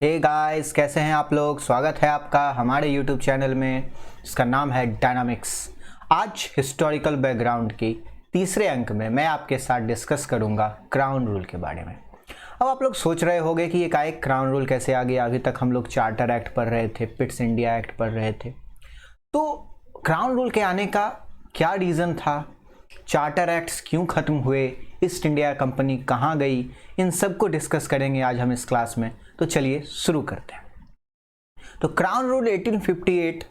Hey guys, कैसे हैं आप लोग। स्वागत है आपका हमारे यूट्यूब चैनल में जिसका नाम है डायनामिक्स। आज हिस्टोरिकल बैकग्राउंड की तीसरे अंक में मैं आपके साथ डिस्कस करूंगा क्राउन रूल के बारे में। अब आप लोग सोच रहे होंगे कि एकाएक क्राउन रूल कैसे आ गया। अभी तक हम लोग चार्टर एक्ट पढ़ रहे थे, पिट्स इंडिया एक्ट पढ़ रहे थे, तो क्राउन रूल के आने का क्या रीज़न था, चार्टर एक्ट्स क्यों ख़त्म हुए, ईस्ट इंडिया कंपनी कहाँ गई, इन सब को डिस्कस करेंगे आज हम इस क्लास में। तो चलिए शुरू करते हैं। तो क्राउन रूल 1858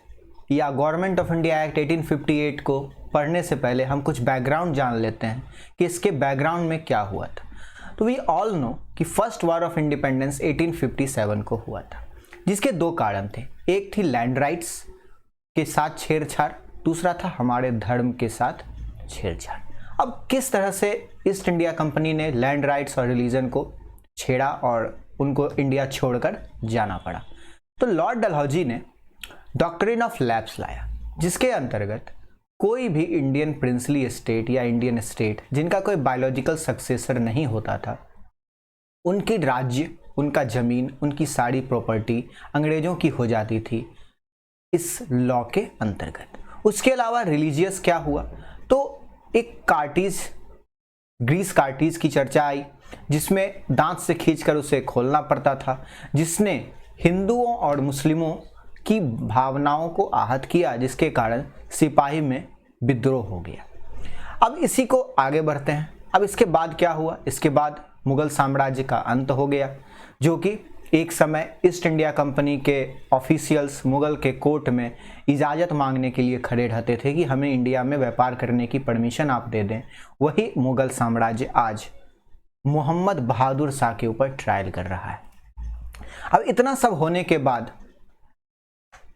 या गवर्नमेंट ऑफ इंडिया एक्ट 1858 को पढ़ने से पहले हम कुछ बैकग्राउंड जान लेते हैं कि इसके बैकग्राउंड में क्या हुआ था। तो वी ऑल नो कि फर्स्ट वॉर ऑफ इंडिपेंडेंस 1857 को हुआ था, जिसके दो कारण थे। एक थी लैंड राइट्स के साथ छेड़छाड़, दूसरा था हमारे धर्म के साथ छेड़छाड़। अब किस तरह से ईस्ट इंडिया कंपनी ने लैंड राइट्स और रिलीजन को छेड़ा और उनको इंडिया छोड़कर जाना पड़ा। तो लॉर्ड डलहौजी ने डॉक्ट्रिन ऑफ लैप्स लाया, जिसके अंतर्गत कोई भी इंडियन प्रिंसली स्टेट या इंडियन स्टेट जिनका कोई बायोलॉजिकल सक्सेसर नहीं होता था, उनकी राज्य, उनका ज़मीन, उनकी सारी प्रॉपर्टी अंग्रेजों की हो जाती थी इस लॉ के अंतर्गत। उसके अलावा रिलीजियस क्या हुआ, तो एक कार्टिज, ग्रीस कार्टिज की चर्चा आई, जिसमें दांत से खींचकर उसे खोलना पड़ता था, जिसने हिंदुओं और मुस्लिमों की भावनाओं को आहत किया, जिसके कारण सिपाही में विद्रोह हो गया। अब इसी को आगे बढ़ते हैं। अब इसके बाद क्या हुआ, इसके बाद मुगल साम्राज्य का अंत हो गया, जो कि एक समय ईस्ट इंडिया कंपनी के ऑफिशियल्स मुगल के कोर्ट में इजाज़त मांगने के लिए खड़े रहते थे कि हमें इंडिया में व्यापार करने की परमिशन आप दे दें। वही मुगल साम्राज्य आज मोहम्मद बहादुर शाह के ऊपर ट्रायल कर रहा है। अब इतना सब होने के बाद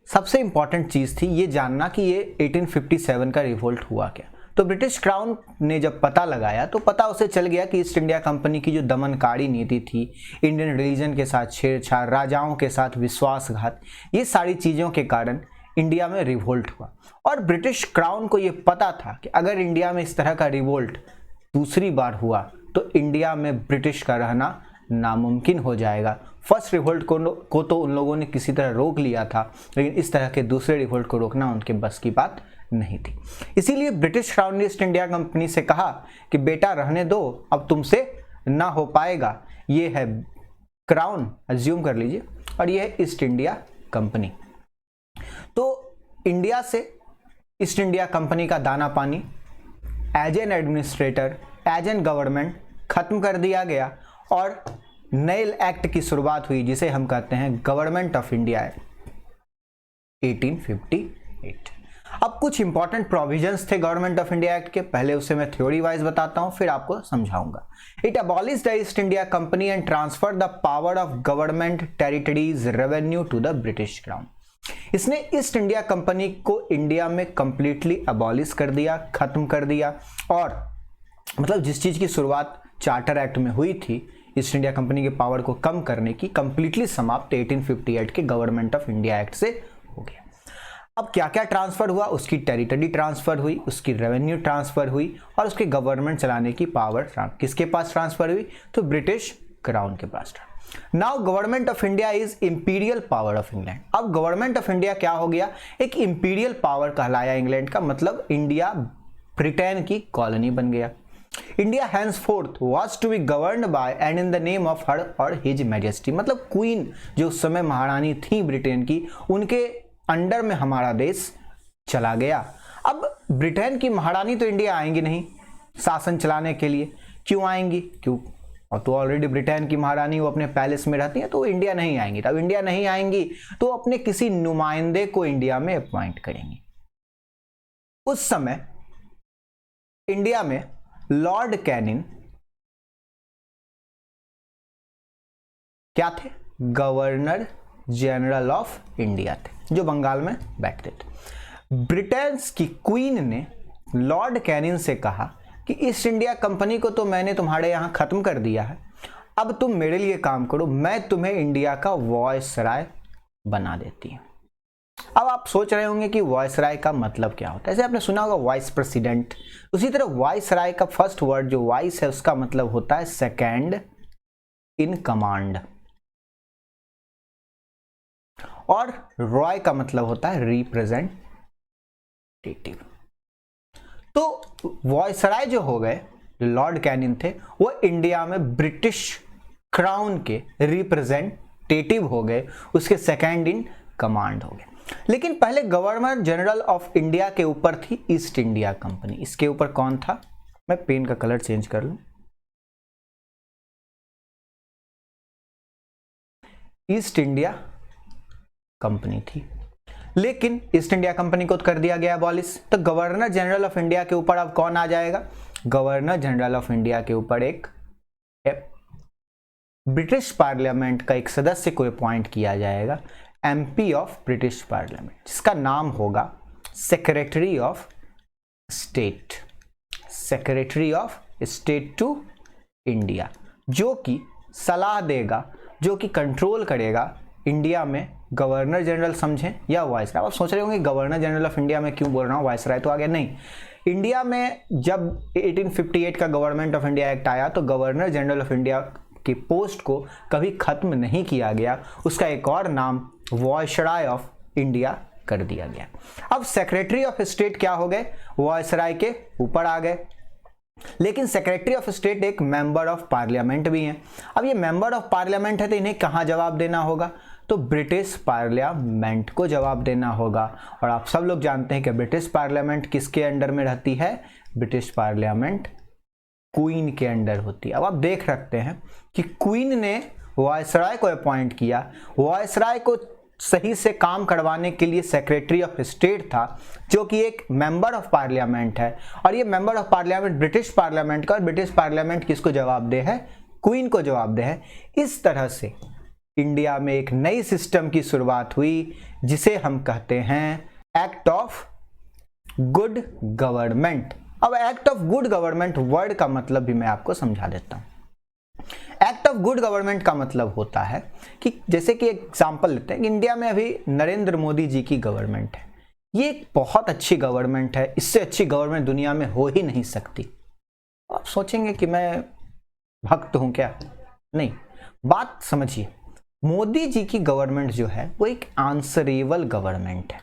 सबसे इंपॉर्टेंट चीज़ थी ये जानना कि ये 1857 का रिवोल्ट हुआ क्या। तो ब्रिटिश क्राउन ने जब पता लगाया तो पता उसे चल गया कि ईस्ट इंडिया कंपनी की जो दमनकारी नीति थी, इंडियन रिलीजन के साथ छेड़छाड़, राजाओं के साथ विश्वासघात, ये सारी चीज़ों के कारण इंडिया में रिवोल्ट हुआ। और ब्रिटिश क्राउन को ये पता था कि अगर इंडिया में इस तरह का रिवोल्ट दूसरी बार हुआ तो इंडिया में ब्रिटिश का रहना नामुमकिन हो जाएगा। फर्स्ट रिवोल्ट को तो उन लोगों ने किसी तरह रोक लिया था, लेकिन इस तरह के दूसरे रिवोल्ट को रोकना उनके बस की बात नहीं थी। इसीलिए ब्रिटिश क्राउन ने ईस्ट इंडिया कंपनी से कहा कि बेटा रहने दो, अब तुमसे ना हो पाएगा। ये है क्राउन, अज्यूम कर लीजिए, और ये है ईस्ट इंडिया कंपनी। तो इंडिया से ईस्ट इंडिया कंपनी का दाना पानी as an administrator, as an government खत्म कर दिया गया और नए एक्ट की शुरुआत हुई, जिसे हम कहते हैं गवर्नमेंट ऑफ इंडिया एक्ट 1858। अब कुछ इंपॉर्टेंट प्रोविजंस थे गवर्नमेंट ऑफ इंडिया एक्ट के, पहले उसे मैं थ्योरी वाइज बताता हूं, फिर आपको समझाऊंगा। It abolish the East India Company and transfer the power of government territories revenue to the British crown. इसने ईस्ट इंडिया कंपनी को इंडिया में कंप्लीटली अबॉलिश कर दिया, खत्म कर दिया, और मतलब जिस चीज की शुरुआत चार्टर एक्ट में हुई थी ईस्ट इंडिया कंपनी के पावर को कम करने की, कंप्लीटली समाप्त 1858 के गवर्नमेंट ऑफ इंडिया एक्ट से हो गया। अब क्या क्या ट्रांसफर हुआ, उसकी टेरिटरी ट्रांसफर हुई, उसकी रेवेन्यू ट्रांसफर हुई, और उसके गवर्नमेंट चलाने की पावर किसके पास ट्रांसफर हुई, तो ब्रिटिश क्राउन के पास। Now government of India is imperial power of England. अब गवर्नमेंट ऑफ इंडिया क्या हो गया, एक इंपीरियल पावर कहलाया इंग्लैंड का, मतलब इंडिया ब्रिटेन की कॉलोनी बन गया। India henceforth was to be governed by and in the name of her or his majesty, मतलब क्वीन जो उस समय महारानी थी ब्रिटेन की, उनके अंडर में हमारा देश चला गया। अब ब्रिटेन की महारानी तो इंडिया आएंगी नहीं शासन चलाने के लिए, क्यों आएंगी, क्यों, और तो ऑलरेडी ब्रिटेन की महारानी वो अपने पैलेस में रहती है, तो इंडिया नहीं आएंगी। तब इंडिया नहीं आएंगी तो अपने किसी नुमाइंदे को इंडिया में अपॉइंट करेंगी। उस समय इंडिया में लॉर्ड कैनिंग क्या थे, गवर्नर जनरल ऑफ इंडिया थे, जो बंगाल में बैठते थे। ब्रिटेन की क्वीन ने लॉर्ड कैनिंग से कहा कि ईस्ट इंडिया कंपनी को तो मैंने तुम्हारे यहां खत्म कर दिया है, अब तुम मेरे लिए काम करो, मैं तुम्हें इंडिया का वॉयसराय बना देती हूं। अब आप सोच रहे होंगे कि वॉयसराय का मतलब क्या होता है। ऐसे आपने सुना होगा वाइस प्रेसिडेंट, उसी तरह वॉयसराय का फर्स्ट वर्ड जो वाइस है उसका मतलब होता है सेकंड इन कमांड। और रॉय का मतलब होता है रिप्रेजेंटेटिव। तो वॉयसराय जो हो गए, लॉर्ड कैनिंग थे, वो इंडिया में ब्रिटिश क्राउन के रिप्रेजेंटेटिव हो गए, उसके सेकंड इन कमांड हो गए। लेकिन पहले गवर्नर जनरल ऑफ इंडिया के ऊपर थी ईस्ट इंडिया कंपनी। इसके ऊपर कौन था? मैं पेन का कलर चेंज कर लूं। ईस्ट इंडिया कंपनी थी, लेकिन ईस्ट इंडिया कंपनी को कर दिया गया अबॉलिश। तो गवर्नर जनरल ऑफ इंडिया के ऊपर अब कौन आ जाएगा? गवर्नर जनरल ऑफ इंडिया के ऊपर एक ब्रिटिश पार्लियामेंट का एक सदस्य को अपॉइंट किया जाएगा, एमपी ऑफ ब्रिटिश पार्लियामेंट, जिसका नाम होगा secretary of state, secretary of state to India, जो कि सलाह देगा, जो कि कंट्रोल करेगा इंडिया में गवर्नर जनरल समझें या वायसराय। आप सोच रहे होंगे गवर्नर जनरल ऑफ इंडिया में क्यों बोल रहा हूँ, वायसराय तो आ गया। नहीं, इंडिया में जब 1858 का गवर्नमेंट ऑफ इंडिया एक्ट आया तो गवर्नर जनरल ऑफ इंडिया की पोस्ट को कभी खत्म नहीं किया गया, उसका एक और नाम वायसराय ऑफ इंडिया कर दिया गया। अब सेक्रेटरी ऑफ स्टेट क्या हो गए? वायसराय के ऊपर आ गए। लेकिन सेक्रेटरी ऑफ स्टेट एक मेंबर ऑफ पार्लियामेंट भी हैं। अब ये मेंबर ऑफ पार्लियामेंट है तो इन्हें कहाँ जवाब देना होगा? तो ब्रिटिश पार्लियामेंट को जवाब देना होगा। और आप सब लोग जानते हैं कि ब्रिटिश पार्लियामेंट किसके अंडर में रहती है? ब्रिटिश पार्लियामेंट क्वीन के अंडर होती है। अब आप देख रखते हैं कि क्वीन ने वायसराय को अपॉइंट किया, वायसराय को सही से काम करवाने के लिए सेक्रेटरी ऑफ स्टेट था, जो कि एक मेंबर ऑफ पार्लियामेंट है, और ये member of parliament British parliament का, और ब्रिटिश पार्लियामेंट किसको जवाब दे है? क्वीन को जवाब दे है। इस तरह से इंडिया में एक नई सिस्टम की शुरुआत हुई, जिसे हम कहते हैं एक्ट ऑफ गुड गवर्नमेंट। अब act of good government word का मतलब भी मैं आपको समझा देता हूं। एक्ट ऑफ गुड गवर्नमेंट का मतलब होता है कि जैसे कि एग्जांपल लेते हैं कि इंडिया में अभी नरेंद्र मोदी जी की गवर्नमेंट है, ये एक बहुत अच्छी गवर्नमेंट है, इससे अच्छी गवर्नमेंट दुनिया में हो ही नहीं सकती। आप सोचेंगे कि मैं भक्त हूं क्या? नहीं, बात समझिए। मोदी जी की गवर्नमेंट जो है वो एक आंसरेबल गवर्नमेंट है,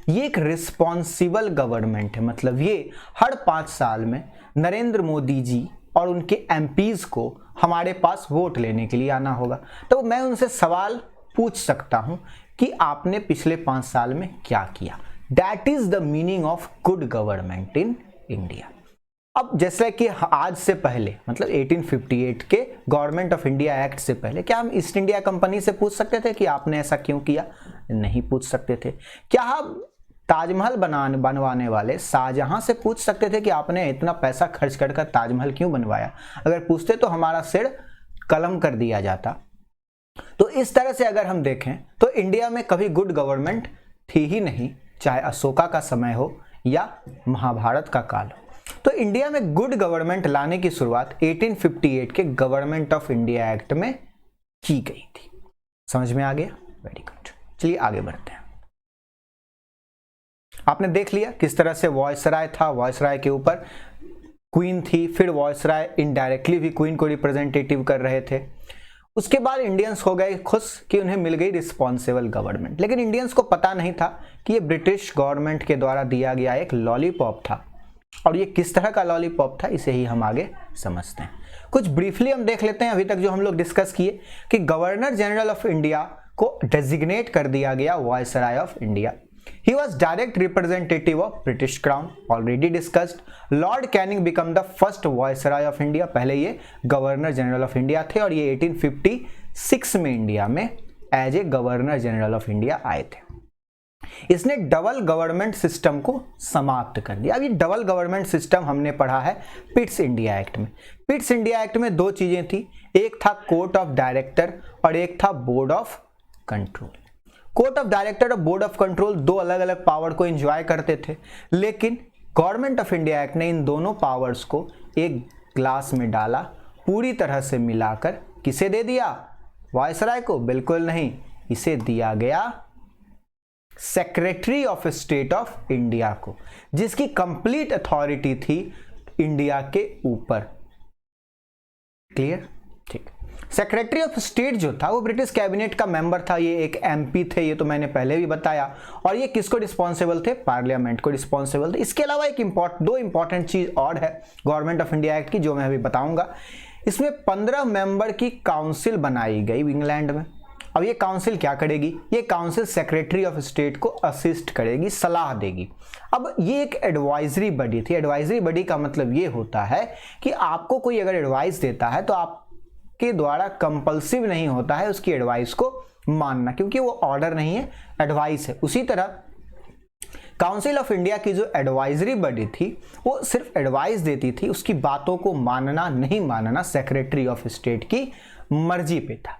ये एक रिस्पॉन्सिबल गवर्नमेंट है। मतलब ये हर 5 साल में नरेंद्र मोदी जी और उनके एमपीज को हमारे पास वोट लेने के लिए आना होगा। तो मैं उनसे सवाल पूछ सकता हूं कि आपने पिछले 5 साल में क्या किया। That is the meaning of good government in India. अब जैसे कि आज से पहले, मतलब 1858 के गवर्नमेंट ऑफ इंडिया एक्ट से पहले, क्या हम ईस्ट इंडिया कंपनी से पूछ सकते थे कि आपने ऐसा क्यों किया? नहीं पूछ सकते थे। क्या हम ताजमहल बनवाने वाले शाहजहां से पूछ सकते थे कि आपने इतना पैसा खर्च कर ताजमहल क्यों बनवाया? अगर पूछते तो हमारा सिर कलम कर दिया जाता। तो इस तरह से अगर हम देखें तो इंडिया में कभी गुड गवर्नमेंट थी ही नहीं, चाहे अशोका का समय हो या महाभारत का काल हो। तो इंडिया में गुड गवर्नमेंट लाने की शुरुआत 1858 के गवर्नमेंट ऑफ इंडिया एक्ट में की गई थी। समझ में आ गया? Very good. चलिए आगे बढ़ते हैं। आपने देख लिया किस तरह से वायसराय था, वायसराय के ऊपर क्वीन थी, फिर वायसराय इनडायरेक्टली भी क्वीन को रिप्रेजेंटेटिव कर रहे थे। उसके बाद इंडियंस हो गए खुश कि उन्हें मिल गई रिस्पॉन्सिबल गवर्नमेंट। लेकिन इंडियंस को पता नहीं था कि ये ब्रिटिश गवर्नमेंट के द्वारा दिया गया एक लॉलीपॉप था, और ये किस तरह का लॉलीपॉप था इसे ही हम आगे समझते हैं। कुछ ब्रीफली हम देख लेते हैं अभी तक जो हम लोग डिस्कस किए कि गवर्नर जनरल ऑफ इंडिया को डेजिग्नेट कर दिया गया viceroy of India. He was direct representative of British Crown, already discussed. Lord Canning became the first Viceroy of India. पहले ये गवर्नर जनरल ऑफ इंडिया थे और ये 1856 में इंडिया में as a governor general of India आए थे। इसने डबल गवर्नमेंट सिस्टम को समाप्त कर दिया। अब ये डबल गवर्नमेंट सिस्टम हमने पढ़ा है पिट्स इंडिया एक्ट में। पिट्स इंडिया एक्ट में 2 चीजें थी, एक था कोर्ट ऑफ डायरेक्टर और एक था board of control. Court of director और बोर्ड ऑफ कंट्रोल 2 अलग अलग पावर को एंजॉय करते थे, लेकिन गवर्नमेंट ऑफ इंडिया एक्ट ने इन दोनों पावर्स को एक ग्लास में डाला, पूरी तरह से मिलाकर किसे दे दिया? वायसराय को? बिल्कुल नहीं, इसे दिया गया secretary of state of India को, जिसकी कंप्लीट अथॉरिटी थी इंडिया के ऊपर। क्लियर? ठीक। सेक्रेटरी ऑफ स्टेट जो था वो ब्रिटिश कैबिनेट का मेंबर था, ये एक एमपी थे, ये तो मैंने पहले भी बताया। और ये किसको रिस्पॉन्सिबल थे? पार्लियामेंट को रिस्पॉन्सिबल थे। इसके अलावा दो इंपॉर्टेंट चीज और है गवर्नमेंट ऑफ इंडिया एक्ट की, जो मैं अभी बताऊंगा। इसमें 15 मेंबर की काउंसिल बनाई गई इंग्लैंड में। अब ये काउंसिल क्या करेगी? ये काउंसिल सेक्रेटरी ऑफ स्टेट को असिस्ट करेगी, सलाह देगी। अब ये एक एडवाइजरी बॉडी थी। एडवाइजरी बॉडी का मतलब ये होता है कि आपको कोई अगर एडवाइस देता है तो आपके द्वारा कंपल्सिव नहीं होता है उसकी एडवाइस को मानना, क्योंकि वो ऑर्डर नहीं है, एडवाइस है। उसी तरह काउंसिल ऑफ इंडिया की जो एडवाइजरी बॉडी थी वो सिर्फ एडवाइस देती थी, उसकी बातों को मानना नहीं मानना सेक्रेटरी ऑफ स्टेट की मर्जी पे था।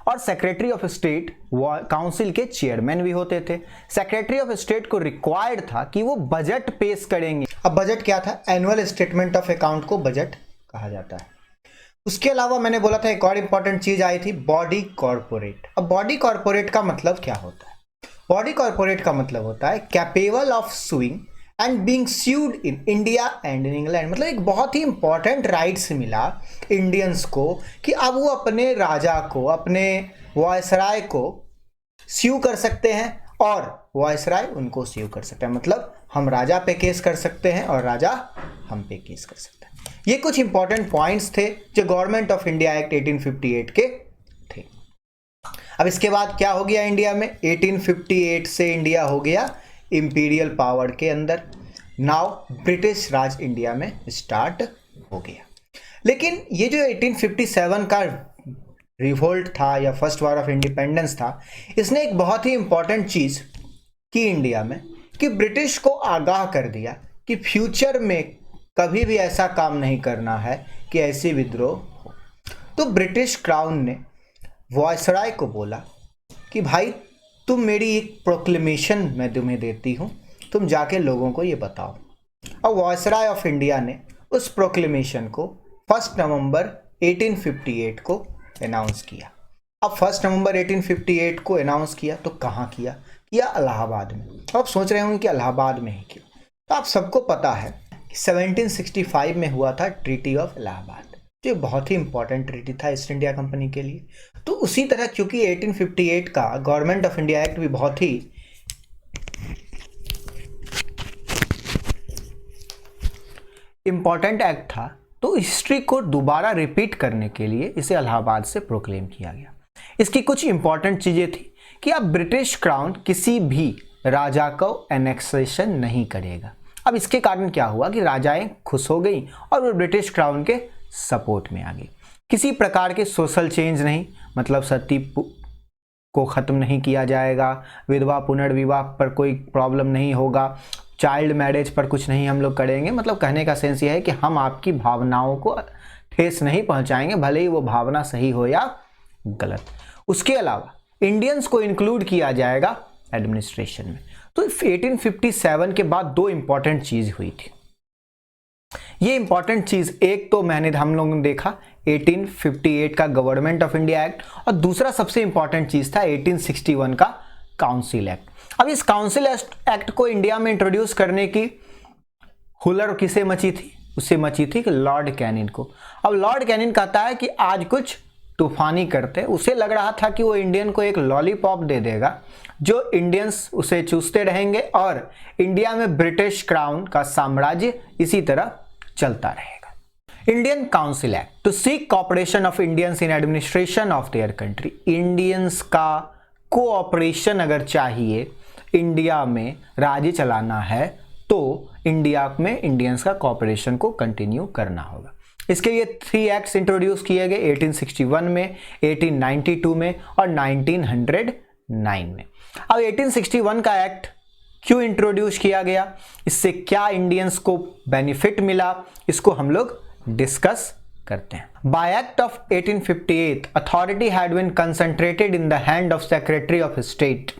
और सेक्रेटरी ऑफ स्टेट काउंसिल के चेयरमैन भी होते थे। सेक्रेटरी ऑफ स्टेट को रिक्वायर्ड था कि वो बजट पेश करेंगे। अब बजट क्या था? एनुअल स्टेटमेंट ऑफ अकाउंट को बजट कहा जाता है। उसके अलावा मैंने बोला था एक और इंपॉर्टेंट चीज आई थी, बॉडी कॉर्पोरेट। अब बॉडी कॉर्पोरेट का मतलब क्या होता है? बॉडी कॉर्पोरेट का मतलब होता है capable of sewing and being sued in India and in England. मतलब एक बहुत ही इंपॉर्टेंट राइट्स मिला इंडियंस को कि अब वो अपने राजा को, अपने वायसराय को स्यू कर सकते हैं और वायसराय उनको स्यू कर सकते हैं। मतलब हम राजा पे केस कर सकते हैं और राजा हम पे केस कर सकते हैं। ये कुछ इंपॉर्टेंट पॉइंट्स थे जो गवर्नमेंट ऑफ इंडिया एक्ट 1858 के थे। अब इसके बाद क्या हो गया इंडिया में? 1858 से इंडिया हो गया इंपीरियल पावर के अंदर। नाउ ब्रिटिश राज इंडिया में स्टार्ट हो गया। लेकिन ये जो 1857 का रिवोल्ट था या फर्स्ट वॉर ऑफ इंडिपेंडेंस था, इसने एक बहुत ही इंपॉर्टेंट चीज की इंडिया में कि ब्रिटिश को आगाह कर दिया कि फ्यूचर में कभी भी ऐसा काम नहीं करना है कि ऐसी विद्रोह हो। तो ब्रिटिश क्राउन ने वायसराय को बोला कि भाई तुम मेरी एक प्रोक्लेमेशन मैं तुम्हें देती हूँ, तुम जाके लोगों को ये बताओ। और वायसराय ऑफ इंडिया ने उस प्रोक्लेमेशन को 1 नवंबर 1858 को अनाउंस किया। अब 1 नवंबर 1858 को अनाउंस किया तो कहाँ किया? किया इलाहाबाद में। तो आप सोच रहे होंगे कि इलाहाबाद में ही क्यों? तो आप सबको पता है कि 1765 में हुआ था ट्रीटी ऑफ इलाहाबाद, जो बहुत ही इंपॉर्टेंट ट्रीटी था ईस्ट इंडिया कंपनी के लिए। तो उसी तरह क्योंकि 1858 का गवर्नमेंट ऑफ इंडिया एक्ट भी बहुत ही इंपॉर्टेंट एक्ट था, तो हिस्ट्री को दोबारा रिपीट करने के लिए इसे इलाहाबाद से प्रोक्लेम किया गया। इसकी कुछ इंपॉर्टेंट चीजें थी कि अब ब्रिटिश क्राउन किसी भी राजा को एनेक्सेशन नहीं करेगा। अब इसके कारण क्या हुआ कि राजाएं खुश हो गई और वो ब्रिटिश क्राउन के सपोर्ट में आ गई। किसी प्रकार के सोशल चेंज नहीं, मतलब सती को ख़त्म नहीं किया जाएगा, विधवा पुनर्विवाह पर कोई प्रॉब्लम नहीं होगा, चाइल्ड मैरिज पर कुछ नहीं हम लोग करेंगे। मतलब कहने का सेंस ये है कि हम आपकी भावनाओं को ठेस नहीं पहुंचाएंगे, भले ही वो भावना सही हो या गलत। उसके अलावा इंडियंस को इंक्लूड किया जाएगा एडमिनिस्ट्रेशन में। तो 1857 के बाद दो इंपॉर्टेंट चीज हुई थी। ये इंपॉर्टेंट चीज एक तो हम लोगों ने देखा 1858 का गवर्नमेंट ऑफ इंडिया एक्ट, और दूसरा सबसे इंपॉर्टेंट चीज था 1861 का काउंसिल एक्ट। अब इस काउंसिल एक्ट को इंडिया में इंट्रोड्यूस करने की हुलर किसे मची थी? उससे मची थी कि लॉर्ड कैनिन को। अब लॉर्ड कैनिन कहता है कि आज कुछ तूफानी करते। उसे लग रहा था कि वो इंडियन को एक लॉलीपॉप दे देगा जो इंडियंस उसे चूसते रहेंगे और इंडिया में ब्रिटिश क्राउन का साम्राज्य इसी तरह चलता रहेगा। Indian council act to seek cooperation of Indians in administration of their country. Indians का कोऑपरेशन अगर चाहिए, इंडिया में राज्य चलाना है तो इंडिया में इंडियंस का कोऑपरेशन को कंटिन्यू करना होगा। इसके लिए 3 एक्ट्स इंट्रोड्यूस किए गए 1861 में, 1892 में और 1909 में। अब 1861 का एक्ट क्यों इंट्रोड्यूस किया गया, इससे क्या इंडियंस को बेनिफिट मिला, इसको हम लोग डिस्कस करते हैं। By act of 1858 authority had been concentrated in the hand of secretary of state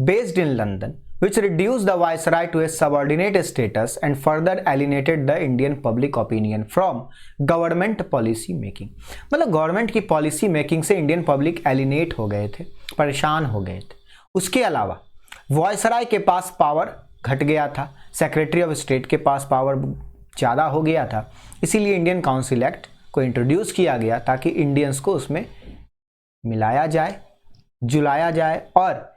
based in London which reduced the viceroy to a subordinate status and further alienated the Indian public opinion from government policy making। मतलब government की policy making से Indian public एलिनेट हो गए थे, परेशान हो गए थे। उसके अलावा वायसराय के पास पावर घट गया था, सेक्रेटरी ऑफ स्टेट के पास पावर ज़्यादा हो गया था, इसीलिए इंडियन काउंसिल एक्ट को इंट्रोड्यूस किया गया ताकि इंडियंस को उसमें मिलाया जाए, जुलाया जाए और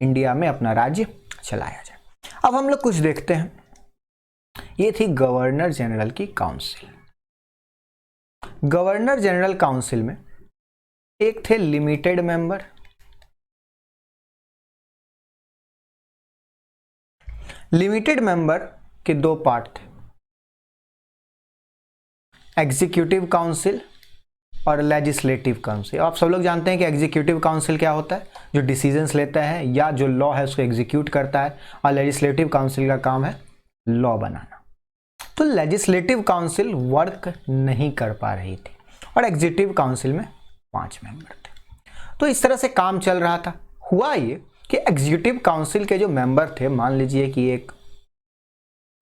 इंडिया में अपना राज्य चलाया जाए। अब हम लोग कुछ देखते हैं। ये थी गवर्नर जनरल की काउंसिल। गवर्नर जनरल काउंसिल में एक थे लिमिटेड मेंबर, लिमिटेड मेंबर के दो पार्ट थे, एग्जीक्यूटिव काउंसिल और लेजिस्लेटिव काउंसिल। आप सब लोग जानते हैं कि एग्जीक्यूटिव काउंसिल क्या होता है, जो डिसीजंस लेता है या जो लॉ है उसको एग्जीक्यूट करता है, और लेजिस्लेटिव काउंसिल का काम है लॉ बनाना। तो लेजिस्लेटिव काउंसिल वर्क नहीं कर पा रही थी और एग्जीक्यूटिव काउंसिल में 5 मेंबर थे। तो इस तरह से काम चल रहा था। हुआ ये कि एग्जीक्यूटिव काउंसिल के जो मेंबर थे, मान लीजिए कि एक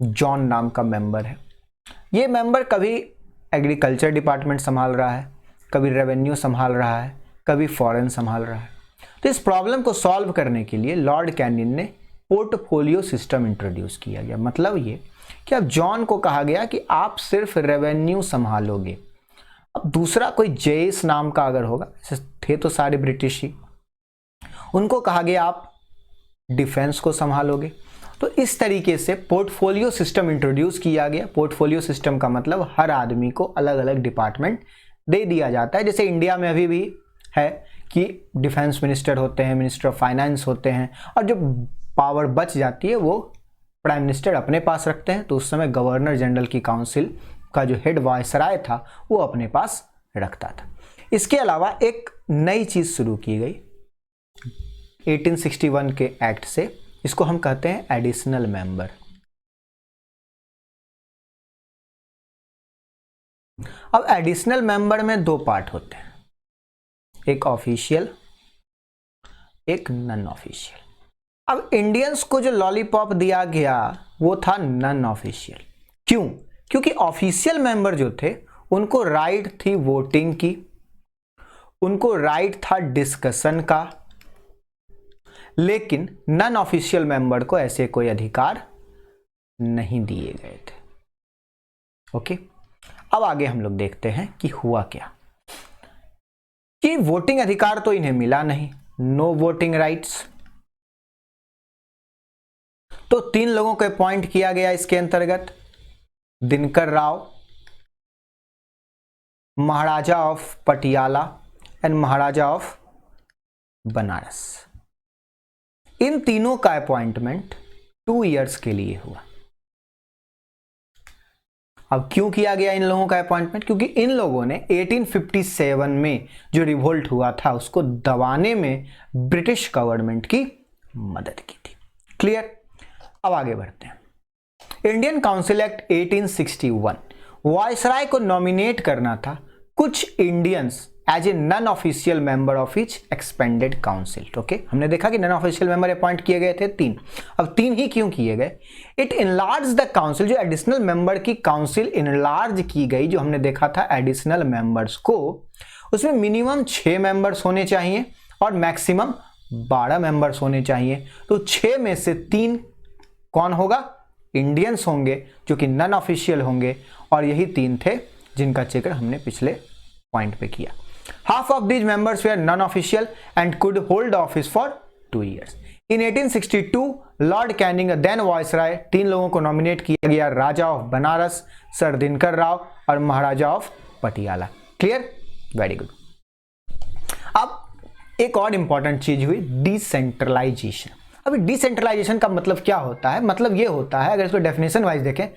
जॉन नाम का मेंबर है। ये मेंबर कभी एग्रीकल्चर डिपार्टमेंट संभाल रहा है, कभी रेवेन्यू संभाल रहा है, कभी फॉरेन संभाल रहा है। तो इस प्रॉब्लम को सॉल्व करने के लिए लॉर्ड कैनिंग ने पोर्टफोलियो सिस्टम इंट्रोड्यूस किया गया। मतलब ये कि अब जॉन को कहा गया कि आप सिर्फ रेवेन्यू संभालोगे। अब दूसरा कोई जेस नाम का अगर होगा, थे तो सारे ब्रिटिश ही, उनको कहा गया आप डिफेंस को संभालोगे। तो इस तरीके से पोर्टफोलियो सिस्टम इंट्रोड्यूस किया गया। पोर्टफोलियो सिस्टम का मतलब हर आदमी को अलग अलग डिपार्टमेंट दे दिया जाता है। जैसे इंडिया में अभी भी है कि डिफेंस मिनिस्टर होते हैं, मिनिस्टर ऑफ फाइनेंस होते हैं, और जो पावर बच जाती है वो प्राइम मिनिस्टर अपने पास रखते हैं। तो उस समय गवर्नर जनरल की काउंसिल का जो हेड वायसराय था वो अपने पास रखता था। इसके अलावा एक नई चीज शुरू की गई 1861 के एक्ट से, इसको हम कहते हैं एडिशनल मेंबर। अब एडिशनल मेंबर में 2 पार्ट होते हैं, एक ऑफिशियल, एक नॉन ऑफिशियल। अब इंडियंस को जो लॉलीपॉप दिया गया वो था नॉन ऑफिशियल। क्यों? क्योंकि ऑफिशियल मेंबर जो थे उनको राइट थी वोटिंग की, उनको राइट था डिस्कशन का, लेकिन नॉन ऑफिशियल मेंबर को ऐसे कोई अधिकार नहीं दिए गए थे। ओके, अब आगे हम लोग देखते हैं कि हुआ क्या। कि वोटिंग अधिकार तो इन्हें मिला नहीं, नो वोटिंग राइट्स। तो 3 लोगों को अपॉइंट किया गया इसके अंतर्गत, Dinkar Rao, maharaja of Patiala and maharaja of Banaras. इन तीनों का अपॉइंटमेंट 2 इयर्स के लिए हुआ। अब क्यों किया गया इन लोगों का अपॉइंटमेंट? क्योंकि इन लोगों ने 1857 में जो रिवोल्ट हुआ था उसको दबाने में ब्रिटिश गवर्नमेंट की मदद की थी। क्लियर? अब आगे बढ़ते हैं। इंडियन काउंसिल एक्ट 1861 वायसराय को नॉमिनेट करना था कुछ Indians as a non official member of each expanded council. Okay, हमने देखा कि नॉन ऑफिशियल मेंबर अपॉइंट किए गए थे 3। अब 3 ही क्यों किए गए? इट इनलार्ज द काउंसिल, जो एडिशनल मेंबर की काउंसिल इनलार्ज की गई, जो हमने देखा था एडिशनल मेंबर्स को, उसमें मिनिमम 6 मेंबर्स होने चाहिए और मैक्सिमम 12 मेंबर्स होने चाहिए। तो 6 में से 3 कौन होगा? इंडियंस होंगे, जो कि नॉन ऑफिशियल होंगे, और यही 3 थे जिनका जिक्र हमने पिछले पॉइंट पे किया। Half of these members were non-official and could hold office for 2 years. In 1862, lord Canning then viceroy 3 लोगों को नॉमिनेट किया गया, राजा ऑफ बनारस सर दिनकर राव और maharaja of Patiala. Clear? Very good. अब एक और इंपॉर्टेंट चीज हुई, डिसेंट्रलाइजेशन। अभी डिसेंट्रलाइजेशन का मतलब क्या होता है? मतलब ये होता है, अगर इसको डेफिनेशन वाइज देखें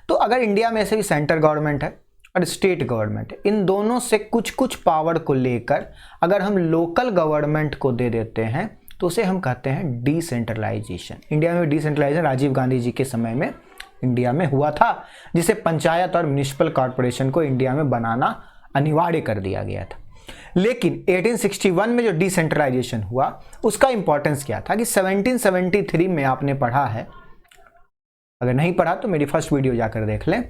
तो अगर इंडिया में से भी सेंट्रल गवर्नमेंट है और स्टेट गवर्नमेंट है, इन दोनों से कुछ कुछ पावर को लेकर अगर हम लोकल गवर्नमेंट को दे देते हैं तो उसे हम कहते हैं डिसेंट्रलाइजेशन। इंडिया में डिसेंट्रलाइजेशन राजीव गांधी जी के समय में इंडिया में हुआ था, जिसे पंचायत और म्युनिसिपल कॉर्पोरेशन को इंडिया में बनाना अनिवार्य कर दिया गया था। लेकिन 1861 में जो डिसेंट्रलाइजेशन हुआ उसका इंपॉर्टेंस क्या था कि 1773 में आपने पढ़ा है, अगर नहीं पढ़ा तो मेरी फर्स्ट वीडियो जाकर देख लें।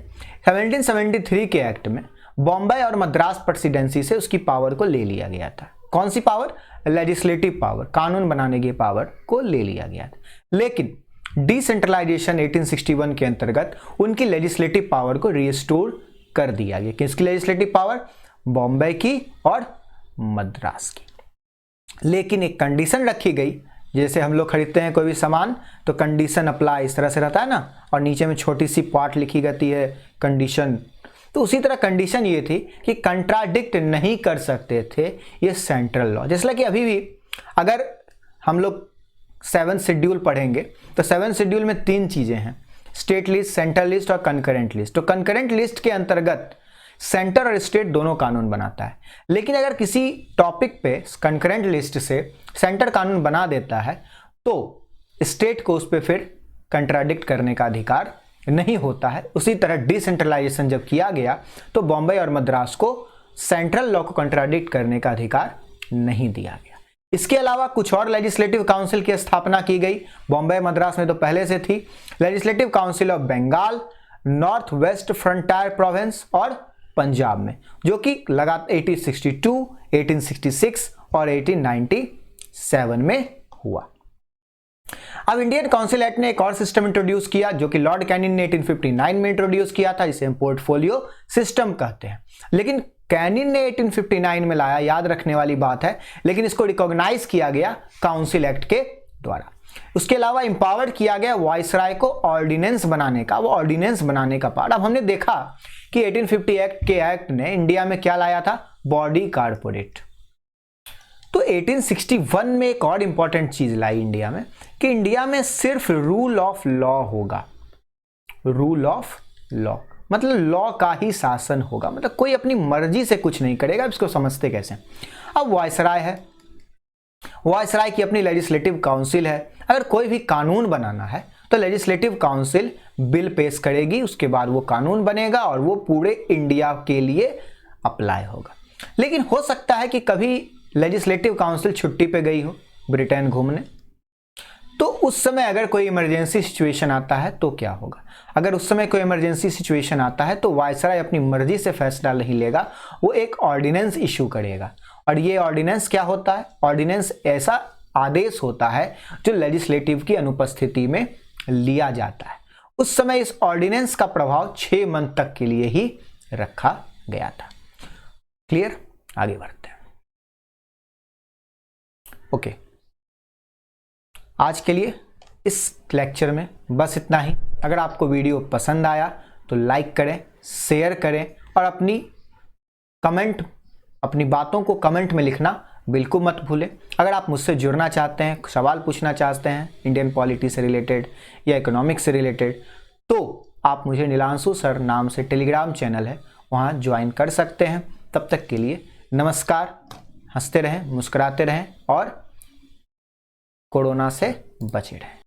1773 के एक्ट में बॉम्बे और मद्रास प्रेसिडेंसी से उसकी पावर को ले लिया गया था। कौन सी पावर? लेजिस्लेटिव पावर, कानून बनाने की पावर को ले लिया गया था। लेकिन डिसेंट्रलाइजेशन 1861 के अंतर्गत उनकी लेजिस्लेटिव पावर को रिस्टोर कर दिया गया। किसकी लेजिस्लेटिव पावर? बॉम्बे की और मद्रास की। लेकिन एक कंडीशन रखी गई, जैसे हम लोग खरीदते हैं कोई भी सामान तो कंडीशन अप्लाई इस तरह से रहता है ना, और नीचे में छोटी सी पार्ट लिखी जाती है कंडीशन। तो उसी तरह कंडीशन ये थी कि कंट्राडिक्ट नहीं कर सकते थे ये सेंट्रल लॉ। जैसे कि अभी भी अगर हम लोग 7 शेड्यूल पढ़ेंगे तो 7 शेड्यूल में 3 चीज़ें हैं, स्टेट लिस्ट, सेंट्रल लिस्ट और कंकरेंट लिस्ट। तो कंकरेंट लिस्ट के अंतर्गत सेंटर और स्टेट दोनों कानून बनाता है, लेकिन अगर किसी टॉपिक पे कंकरेंट लिस्ट से सेंटर कानून बना देता है तो स्टेट को उस पर फिर कंट्राडिक्ट करने का अधिकार नहीं होता है। उसी तरह डिसेंट्रलाइजेशन जब किया गया तो बॉम्बे और मद्रास को सेंट्रल लॉ को कंट्राडिक्ट करने का अधिकार नहीं दिया गया। इसके अलावा कुछ और लेजिस्लेटिव काउंसिल की स्थापना की गई। बॉम्बे मद्रास में तो पहले से थी, legislative council of Bengal, North West Frontier Province और पंजाब में, जो कि लगातार 1862, 1866 और 1897 में हुआ। अब इंडियन काउंसिल एक्ट ने एक और सिस्टम इंट्रोड्यूस किया जो कि लॉर्ड कैनिंग ने 1859 में इंट्रोड्यूस किया था, इसे हम पोर्टफोलियो सिस्टम कहते हैं। लेकिन कैनिंग ने 1859 में लाया, याद रखने वाली बात है, लेकिन इसको रिकॉग्नाइज किया गया काउंसिल एक्ट के द्वारा। उसके अलावा इंपावर्ड किया गया वाइसराय को ऑर्डिनेंस बनाने का, वो ऑर्डिनेंस बनाने का पार्ट। अब हमने देखा कि 1850 एक्ट के एक्ट ने इंडिया में क्या लाया था, बॉडी कॉर्पोरेट। तो 1861 में एक और इंपॉर्टेंट चीज लाई इंडिया में कि इंडिया में सिर्फ रूल ऑफ लॉ होगा। रूल ऑफ लॉ मतलब लॉ का ही शासन होगा, मतलब कोई अपनी मर्जी से कुछ नहीं करेगा। इसको समझते कैसे, अब वाइसराय है, वाइसराय की अपनी लेजिस्लेटिव काउंसिल है। अगर कोई भी कानून बनाना है तो लेजिस्लेटिव काउंसिल बिल पेश करेगी, उसके बाद वो कानून बनेगा और वो पूरे इंडिया के लिए अप्लाई होगा। लेकिन हो सकता है कि कभी लेजिस्लेटिव काउंसिल छुट्टी पे गई हो ब्रिटेन घूमने, तो उस समय अगर कोई इमरजेंसी सिचुएशन आता है तो क्या होगा। अगर उस समय कोई इमरजेंसी सिचुएशन आता है तो वाइसराय अपनी मर्जी से फैसला नहीं लेगा, वो एक ऑर्डिनेंस इशू करेगा। और ये ऑर्डिनेंस क्या होता है, ऑर्डिनेंस ऐसा आदेश होता है जो लेजिस्लेटिव की अनुपस्थिति में लिया जाता है। उस समय इस ऑर्डिनेंस का प्रभाव 6 मंथ तक के लिए ही रखा गया था। क्लियर, आगे बढ़ते हैं। ओके, आज के लिए इस लेक्चर में बस इतना ही। अगर आपको वीडियो पसंद आया तो लाइक करें, शेयर करें और अपनी बातों को कमेंट में लिखना बिल्कुल मत भूलें। अगर आप मुझसे जुड़ना चाहते हैं, सवाल पूछना चाहते हैं इंडियन पॉलिटी से रिलेटेड या इकोनॉमिक्स से रिलेटेड, तो आप मुझे नीलांशु सर नाम से टेलीग्राम चैनल है, वहाँ ज्वाइन कर सकते हैं। तब तक के लिए नमस्कार, हंसते रहें, मुस्कुराते रहें और कोरोना से बचे रहें।